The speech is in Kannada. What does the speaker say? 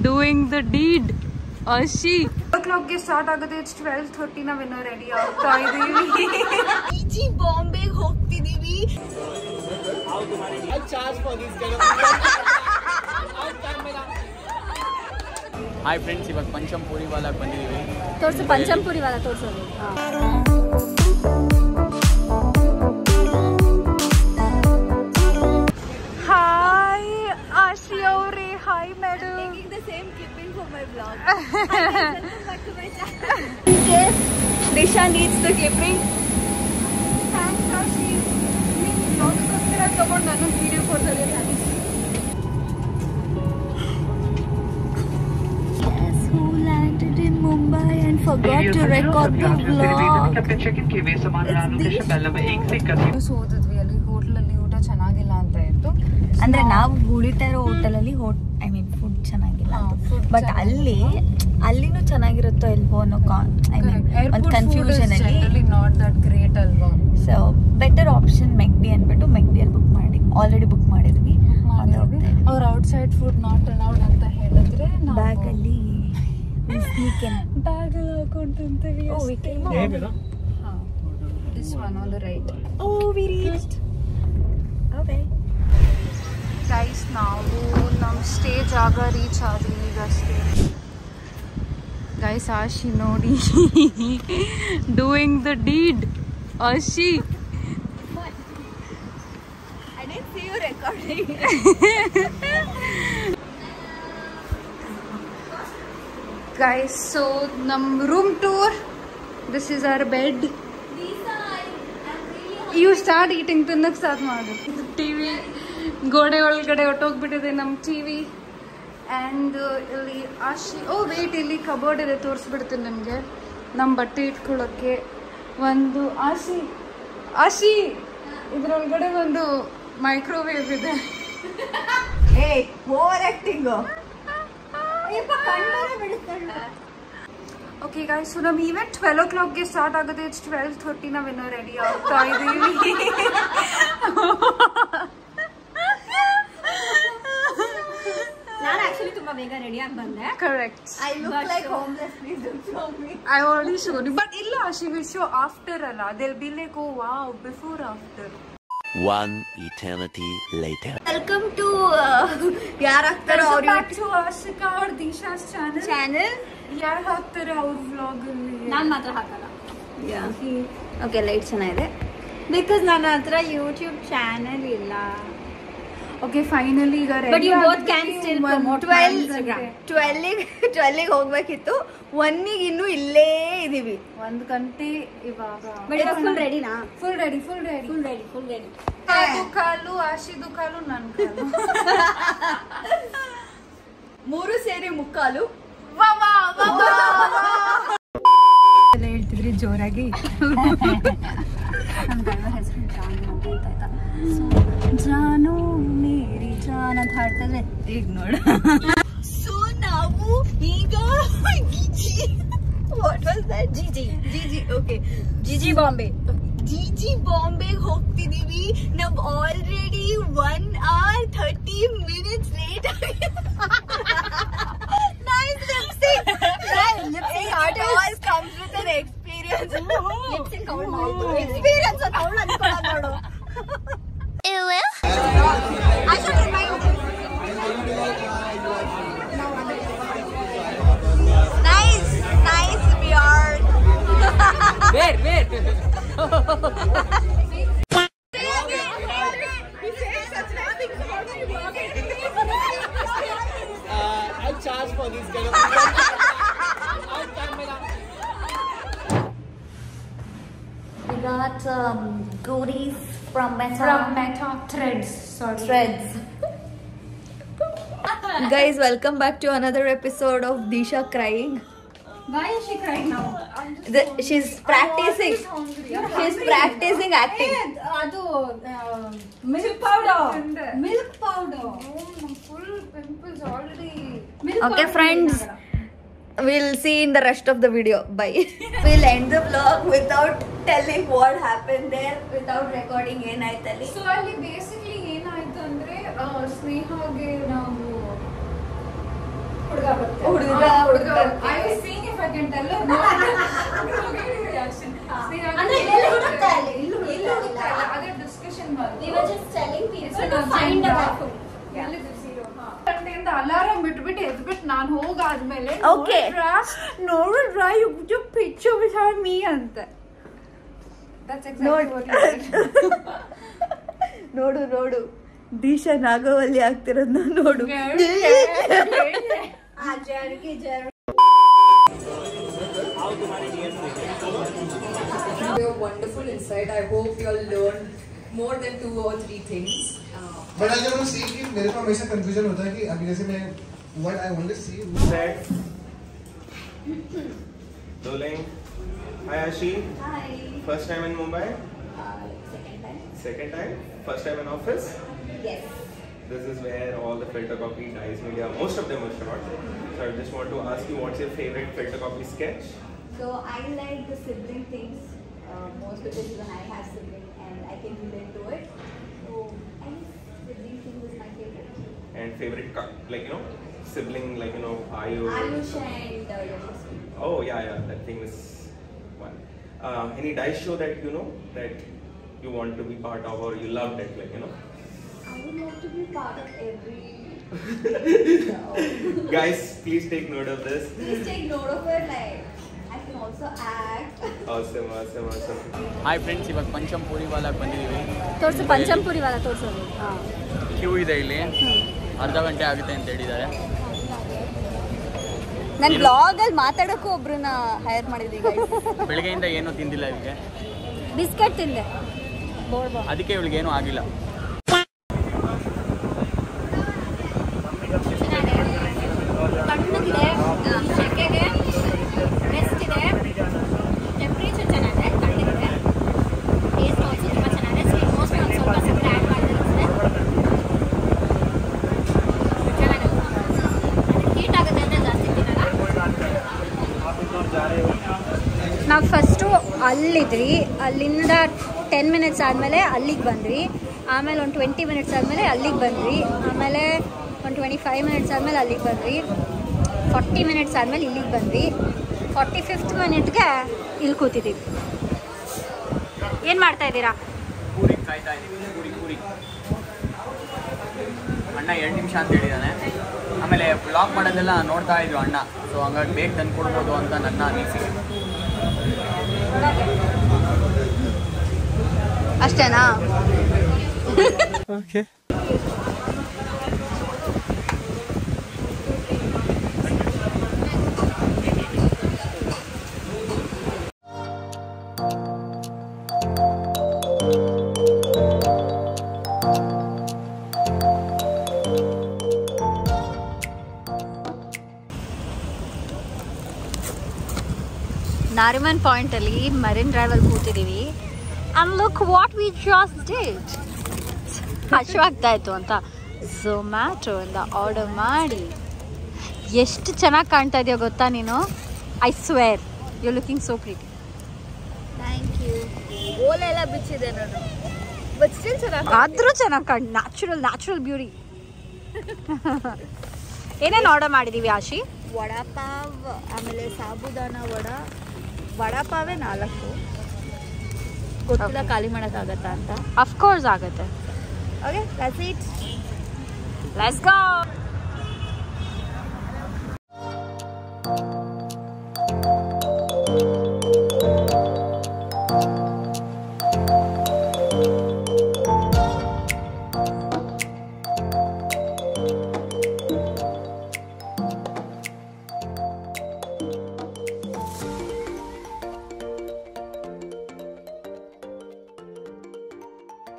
ಡೂಯಿಂಗ್ ದ ಡೀಡ್ ಅಶಿ o'clock ಗೆ ಸ್ಟಾರ್ಟ್ ಆಗುತ್ತೆ. ಇಟ್ಸ್ 12:30. ನಾವಿನ್ನ ರೆಡಿ ಆಗ್ತಾ ಇದೀವಿ. ಜಿಜಿ ಬಾಂಬೆಗೆ ಹೋಗ್ತಿದೀವಿ. ಹಾಯ್ ಫ್ರೆಂಡ್ಸ್, ಇವಾಗ ಪಂಚಂಪುರಿ ವಾಲಾಗ್ ಬಂದಿದ್ದೀವಿ. ತೋರ್ಸು ಪಂಚಂಪುರಿ ವಾಲ ತೋರ್ಸೋದು. ಹಾಯ್ ಆಶಿ ಅವರೇ. Hi madam. Taking the same clipping for my vlog. Welcome back to my channel. In case Disha needs the clipping. Thanks Ashi. ನೀವು ಬ್ಲಾಗ್ಗೋಸ್ಕರ ತಗೊಂಡು ನಾನು ವಿಡಿಯೋ ಕೊಡ್ತಾರೆ. Yes, who landed in Mumbai and forgot to record the vlog. ಸೋದಿದ್ವಿ ಅಲ್ಲಿ ಹೋಟ್ಲಲ್ಲಿ. ಊಟ ಚೆನ್ನಾಗಿಲ್ಲ ಅಂತ ಇತ್ತು. ಅಂದ್ರೆ ನಾವು ಉಳಿತಾ ಇರೋ ಹೋಟೆಲಲ್ಲಿ ಐ ಮೀನ್ ಫುಡ್ ಚೆನ್ನಾಗಿಲ್ಲ, ಬಟ್ ಅಲ್ಲಿನೂ ಚೆನ್ನಾಗಿರುತ್ತೋ ಇಲ್ವೋ ಅನ್ನೋ ಐ ಮೀನ್ ಒಂದು ಕನ್ಫ್ಯೂಷನ್ ಅಲ್ಲಿ. ನಾಟ್ ದಟ್ ಗ್ರೇಟ್ ಅಲ್ವಾ. ಸೊ ಬೆಟರ್ ಆಪ್ಷನ್ ಮೆಕ್ಡಿ ಅಂದ್ಬಿಟ್ಟು ಮೆಕ್ಡಿಯಲ್ಲಿ ಆಲ್ರೆಡಿ ಬುಕ್ ಮಾಡಿದ್ವಿ. ಅವ್ರು ಔಟ್ಸೈಡ್ ಫುಡ್ ನಾಟ್ ಅಲೌಡ್ ಅಂತ ಹೇಳಿದ್ರೆ ಬ್ಯಾಗಲ್ಲಿ ಬ್ಯಾಗ್ ಹಾಕೊಂಡು ತಿಂತೀವಿ. This one on the right. we reached. Okay. Guys, ನಾವು ನಮ್ಮ ಸ್ಟೇ ಜಾಗ ರೀಚ್ ಆದ್ವಿ ಈಗಷ್ಟೇ. ಗೈಸ್, ಆಶಿ ನೋಡಿ doing the deed Ashi. I didn't see you recording. Guys, so ನಮ್ಮ room tour. This is our bed. You start eating. ತಿನ್ನಕ್ಕೆ ಸ್ಟಾರ್ಟ್ ಮಾಡು. ಟಿವಿ ಗೋಡೆ ಒಳಗಡೆ ಹೊಟ್ಟೋಗ್ಬಿಟ್ಟಿದೆ ನಮ್ಮ ಟಿವಿ. ಆ್ಯಂಡ್ ಇಲ್ಲಿ ಆಶಿ ವೇಟ್, ಇಲ್ಲಿ ಕಬೋರ್ಡ್ ಇದೆ, ತೋರಿಸ್ಬಿಡ್ತೀನಿ ನಿಮಗೆ. ನಮ್ಮ ಬಟ್ಟೆ ಇಟ್ಕೊಳ್ಳೋಕ್ಕೆ ಒಂದು ಆಶಿ ಇದ್ರೊಳಗಡೆ ಒಂದು ಮೈಕ್ರೋವೇವ್ ಇದೆ. Over acting. Okay guys, so ನಮ್ಮ ಈವೆಂಟ್ 12 o'clock ಗೆ ಸ್ಟಾರ್ಟ್ ಆಗುತ್ತೆ. ಇಟ್ಸ್ 12:30. ನಾವಿನ್ನ ರೆಡಿ ಆಗ್ತಾ ಇದೀವಿ. ನಾನು ಆಕ್ಚುಲಿ ತುಂಬಾ ಬೇಗ ರೆಡಿ ಆಗಿ ಬಂದೆ. Correct. I look like homeless. Please don't show me. I already showed you, but illa she will show after alla. They'll be like, oh wow, before after. One eternity later. Welcome to ಯಾರು ಹಾಕ್ತಾರೋ ಅವ್ರ ಆಶಿಕಾ ಅವ್ರ ದಿಶಾಸ್ ಚಾನೆಲ್. ಯಾರು ಹಾಕ್ತಾರೆ ಅವ್ರ ವ್ಲಾಗ್ ಅಲ್ಲಿ? ನಾನು ಮಾತ್ರ ಹಾಕಲ್ಲ. ಓಕೆ, ಲೈಟ್ ಚೆನ್ನಾಗಿದೆ ಬಿಕಾಸ್ ನನ್ನ ಹತ್ರ ಯೂಟ್ಯೂಬ್ ಚಾನೆಲ್ ಇಲ್ಲ. ಓಕೆ, ಫೈನಲಿ ಈಗ but you both can still promote. 12ಗೆ ಹೋಗ್ಬೇಕಿತ್ತು. 1ಗೆ ಇನ್ನೂ ಇಲ್ಲೇ ಇದೀವಿ. 1 ಗಂಟೆ ಇವಾಗ. ಫುಲ್ ರೆಡಿನಾ? Full ready. ಕಾಲು ಆಶಿದು ಕಾಲು ನನ್ನ ಕಾಲು 3 ಸೇರಿ ಮುಕ್ಕಾಲು. ಹೇಳ್ತಿದ್ರಿ ಜೋರಾಗಿ. ಜಾನು ಮೇರಿ ಜಾನ್ ಅಂತ ಹಾಡ್ತಾರೆ ಈಗ ನೋಡು. ಸೊ ನಾವು ಈಗ ವಾಟ್ ವಾಸ್ ದಟ್? ಜಿಜಿ ಓಕೆ, ಜಿಜಿ ಬಾಂಬೆಗೆ ಹೋಗ್ತಿದೀವಿ. ನಾವು already 1 hour 30 minutes late. Nice lip sync. It always comes with an experience. Lip sync experience ಅಂತ ಅವಳು ಅನ್ಕೊಳ್ಳೋದು ನೋಡು. I should remind you. Nice beard. Where? I charge for this kind of We got goodies from Meta Threads. Guys, welcome back to another episode of Disha crying. Why is she crying now? She's practicing. She's practicing acting. ಅದು milk powder. Full pimples already. Okay, friends. We'll see in the rest of the video. Bye. We'll end the vlog without telling what happened there, without recording ಏನಾಯ್ತಲ್ಲಿ. So ಅಲ್ಲಿ basically ಏನಾಯ್ತು ಅಂದ್ರೆ ಸ್ನೇಹಾಗೆ ನಾವು ಹುಡುಗ I was seeing if I can tell her. ಅದೇ ಡಿಸ್ಕಷನ್ ಅಲಾರಾಮ್ ಬಿಟ್ಬಿಟ್ಟು ಎದ್ಬಿಟ್ಟು ನಾನು ಹೋಗಾದ್ಮೇಲೆ ನೋಡಿದ್ರ ಯು ಪಿಕ್ಚರ್ ವಿತ್ ಮೀ ಅಂತ. ನೋಡು ದೀಶಾ ನಾಗವಲ್ಲಿ ಆಗ್ತಿರೋದ್ನ ನೋಡು. You're wonderful inside. I hope you'll learn more than 2 or 3 things. But I just want to see कि मेरे को हमेशा confusion होता है कि अभी जैसे मैं what I want to see. Set. Rolling. Hi Ashi. Hi. First time in Mumbai? Second time. Second time? First time in office? Yes. This is where all the filter copy guys media, most of them are short. So I just want to ask you, what's your favorite filter copy sketch? So I like the sibling things most because even I have sibling and I can relate to it. So I guess sibling thing is my favorite. And favorite like sibling, like Ayush and Yashasvi. Oh yeah, that famous one. Any dice show that that you want to be part of, or you loved it, like I would love to be part of every. Guys, please take note of this. Please take note of it. Like I can also act. Awesome. Hi friends, ಇವಾಗ ಪಂಚಮ್ ಪೂರಿ ವಾಲಾಗ್ ಬಂದಿದ್ದೀವಿ. ತೋರ್ಸು ಪಂಚಂಪುರಿ ವಾಲ ತೋರ್ಸು. ಕ್ಯೂ ಇದೆ ಇಲ್ಲಿ, ಅರ್ಧ ಗಂಟೆ ಆಗುತ್ತೆ ಅಂತ ಹೇಳಿದ್ದಾರೆ. ನನ್ನ ಬ್ಲಾಗಲ್ಲಿ ಮಾತಾಡೋಕ್ಕೂ ಒಬ್ರನ್ನ ಹೈರ್ ಮಾಡಿದ್ದೀವಿ. ಬೆಳಗ್ಗೆಯಿಂದ ಏನೂ ತಿಂದಿಲ್ಲ ಇವಳಿಗೆ, ಬಿಸ್ಕೆಟ್ ತಿಂದೆ, ಅದಕ್ಕೆ ಇವಳಿಗೆ ಏನೂ ಆಗಿಲ್ಲ. ತಣ್ಣಗಿದೆ, ಸೆಕೆಗೆ ಬೆಸ್ಟ್ ಇದೆ, ಟೆಂಪ್ರೇಚರ್ ಚೆನ್ನಾಗಿದೆ, ತಣ್ಣಗಿದೆ, ಟೇಸ್ಟ್ ಆಲ್ಸೋ ತುಂಬ ಚೆನ್ನಾಗಿದೆ. ಸ್ವೀಟ್ ಮೋಸ್ಟ್ಲಿ ಒಂದು ಸ್ವಲ್ಪ ಸಕ್ಕರೆ ಆ್ಯಡ್ ಮಾಡಿದ್ರೆ ಚೆನ್ನಾಗಿದೆ. ಹೀಟ್ ಆಗುತ್ತೆ ಅಂದರೆ ಜಾಸ್ತಿ ತಿನ್ನಲ್ಲ. ನಾವು ಫಸ್ಟು ಅಲ್ಲಿದ್ವಿ, ಅಲ್ಲಿಂದ 10 ಮಿನಿಟ್ಸ್ ಆದಮೇಲೆ ಅಲ್ಲಿಗೆ ಬಂದ್ವಿ, ಆಮೇಲೆ ಒಂದು 20 ಮಿನಿಟ್ಸ್ ಆದಮೇಲೆ ಅಲ್ಲಿಗೆ ಬಂದ್ವಿ, ಆಮೇಲೆ ಒಂದು 25 ಮಿನಿಟ್ಸ್ ಆದಮೇಲೆ ಅಲ್ಲಿಗೆ ಬಂದ್ವಿ, 40 ಮಿನಿಟ್ಸ್ ಆದಮೇಲೆ ಇಲ್ಲಿಗೆ ಬಂದ್ವಿ, 45th ಮಿನಿಟ್ಗೆ ಇಲ್ಲಿ ಕೂತಿದ್ದೀವಿ. ಏನು ಮಾಡ್ತಾ ಇದ್ದೀರಾ? ಪೂರಿ ಕಾಯ್ತಾ ಇದ್ದೀವಿ. ಪೂರಿ ಅಣ್ಣ 2 ನಿಮಿಷ ಅಂತ ಹೇಳಿದ್ದಾನೆ. ಆಮೇಲೆ ಬ್ಲಾಗ್ ಮಾಡೋದೆಲ್ಲ ನೋಡ್ತಾ ಇದ್ವಿ ಅಣ್ಣ, ಸೊ ಹಂಗಾಗಿ ಬೇಗ ತಂದು ಕೊಡ್ಬೋದು ಅಂತ ನನ್ನ ಅನಿಸಿಕೆ. ಅಷ್ಟೇನಾ? ಓಕೆ. ನಾರಿಮನ್ ಪಾಯಿಂಟಲ್ಲಿ ಮರಿನ್ ಡ್ರೈವಲ್ಲಿ ಕೂತಿದ್ದೀವಿ. And look what we just did. ಹಸಿವಾಗ್ತಾ ಇತ್ತು ಅಂತ ಝೊಮ್ಯಾಟೊಯಿಂದ ಆರ್ಡರ್ ಮಾಡಿ ಎಷ್ಟು ಚೆನ್ನಾಗಿ ಕಾಣ್ತಾ ಇದೆಯೋ ಗೊತ್ತಾ ನೀನು? I swear you looking so pretty. Thank you. ಓಲೆ ಎಲ್ಲ ಬಿಚ್ಚಿದೆ ನಾನು, ಬಟ್ ಸ್ಟಿಲ್ ಚೆನ್ನಾಗಿ, ಆದರೂ ಚೆನ್ನಾಗಿ ನ್ಯಾಚುರಲ್ ಬ್ಯೂಟಿ. ಏನೇನು ಆರ್ಡರ್ ಮಾಡಿದ್ದೀವಿ ಆಶಿ? ವಡಾಪಾವ್, ಆಮೇಲೆ ಸಾಬುದಾನ ವಡಾಪಾವೇ 4. ಗೊತ್ತಿಲ್ಲ ಖಾಲಿ ಮಾಡೋಕ್ಕಾಗತ್ತಾ ಅಂತ. ಅಫ್ಕೋರ್ಸ್ ಆಗುತ್ತೆ. Okay, let's eat, let's go.